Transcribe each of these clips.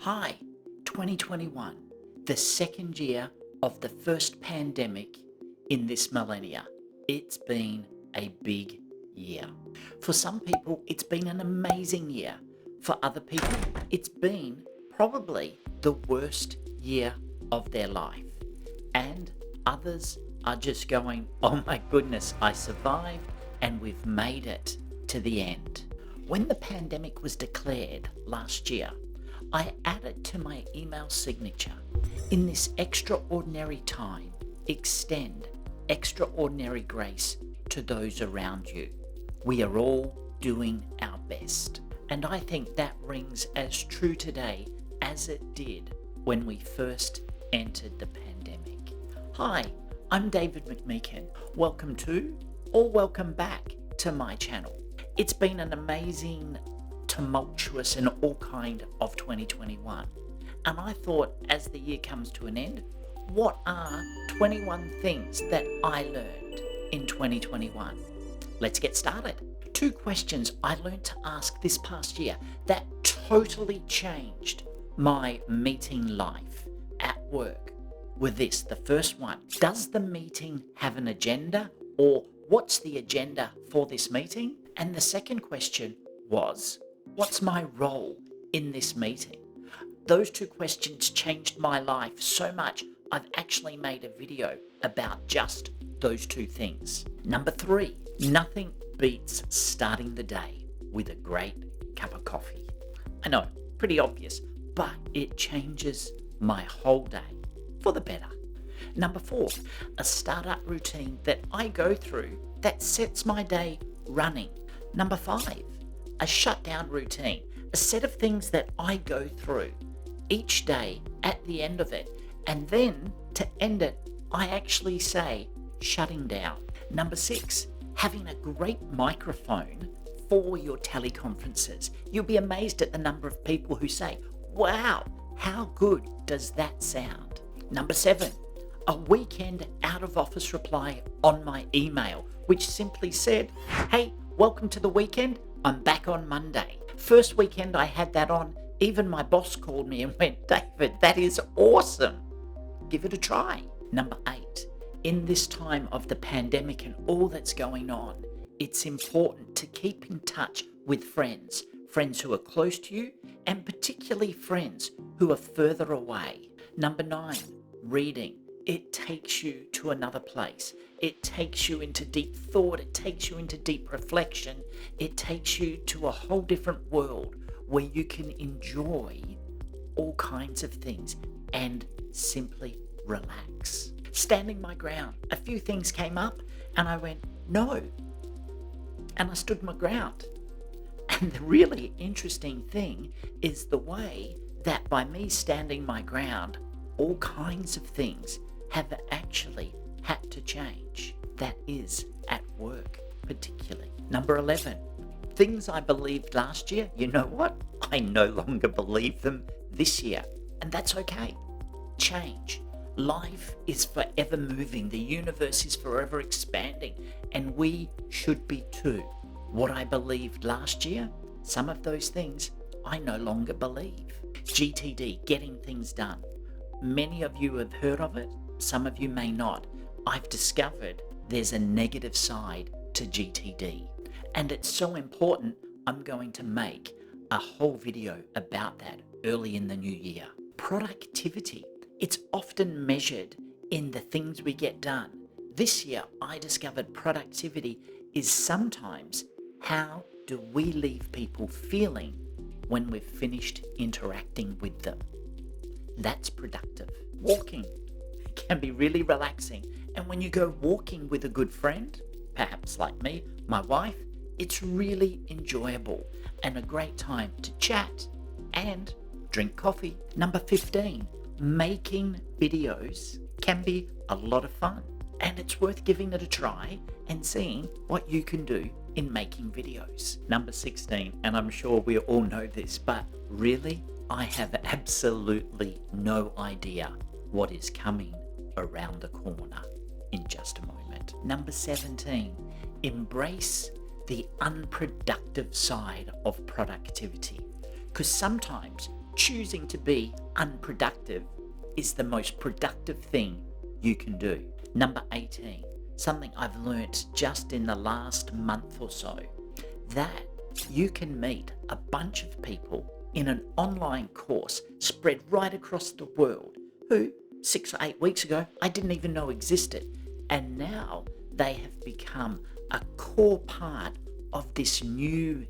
Hi, 2021, the second year of the first pandemic in this millennia. It's been a big year. For some people, it's been an amazing year. For other people, it's been probably the worst year of their life. And others are just going, oh my goodness, I survived and we've made it to the end. When the pandemic was declared last year, I added to my email signature, in this extraordinary time, extend extraordinary grace to those around you. We are all doing our best. And I think that rings as true today as it did when we first entered the pandemic. Hi, I'm David McMeekin. Welcome to, or welcome back to my channel. It's been an amazing, tumultuous and all kind of 2021. And I thought as the year comes to an end, what are 21 things that I learned in 2021? Let's get started. 2 questions I learned to ask this past year that totally changed my meeting life at work were this. The first one, does the meeting have an agenda, or what's the agenda for this meeting? And the second question was, what's my role in this meeting? Those 2 questions changed my life so much, I've actually made a video about just those 2 things. Number 3, nothing beats starting the day with a great cup of coffee. I know, pretty obvious, but it changes my whole day for the better. Number 4, a startup routine that I go through that sets my day running. Number 5, a shutdown routine, a set of things that I go through each day at the end of it. And then to end it, I actually say shutting down. Number 6, having a great microphone for your teleconferences. You'll be amazed at the number of people who say, wow, how good does that sound? Number 7, a weekend out of office reply on my email, which simply said, hey, welcome to the weekend. I'm back on Monday. First weekend I had that on, even my boss called me and went, David, that is awesome. Give it a try. Number 8, in this time of the pandemic and all that's going on, it's important to keep in touch with friends who are close to you, and particularly friends who are further away. Number 9, reading. It takes you to another place. It takes you into deep thought. It takes you into deep reflection. It takes you to a whole different world where you can enjoy all kinds of things and simply relax. Standing my ground. A few things came up and I went, no. And I stood my ground. And the really interesting thing is the way that by me standing my ground, all kinds of things have actually had to change. That is at work particularly. Number 11, things I believed last year, you know what? I no longer believe them this year. And that's okay. Change. Life is forever moving. The universe is forever expanding. And we should be too. What I believed last year, some of those things I no longer believe. GTD, getting things done. Many of you have heard of it. Some of you may not. I've discovered there's a negative side to GTD. And it's so important, I'm going to make a whole video about that early in the new year. Productivity. It's often measured in the things we get done. This year, I discovered productivity is sometimes how do we leave people feeling when we've finished interacting with them. That's productive. Walking can be really relaxing. And when you go walking with a good friend, perhaps like me, my wife, it's really enjoyable and a great time to chat and drink coffee. Number 15, making videos can be a lot of fun. And it's worth giving it a try and seeing what you can do in making videos. Number 16, and I'm sure we all know this, but really, I have absolutely no idea what is coming around the corner in just a moment. Number 17, embrace the unproductive side of productivity. Because sometimes choosing to be unproductive is the most productive thing you can do. Number 18, something I've learnt just in the last month or so, that you can meet a bunch of people in an online course spread right across the world who 6 or 8 weeks ago I didn't even know existed. And now they have become a core part of this new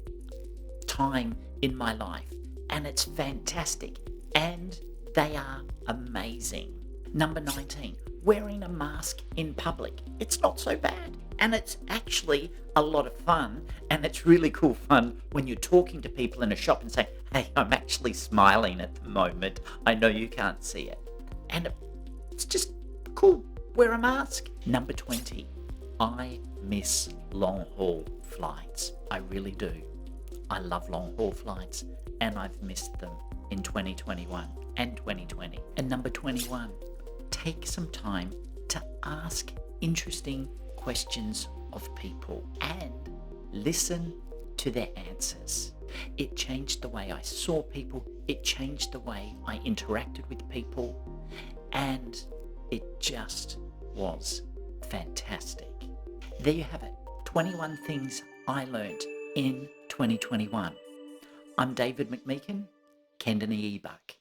time in my life. And it's fantastic. And they are amazing. Number 19, wearing a mask in public. It's not so bad. And it's actually a lot of fun. And it's really cool fun when you're talking to people in a shop and say, hey, I'm actually smiling at the moment. I know you can't see it. And it's just cool. Wear a mask. Number 20, I miss long haul flights. I really do. I love long haul flights and I've missed them in 2021 and 2020. And number 21, take some time to ask interesting questions of people and listen to their answers. It changed the way I saw people. It changed the way I interacted with people. And it just was fantastic. There you have it. 21 things I learnt in 2021. I'm David McMeekin, Kendany eBuck.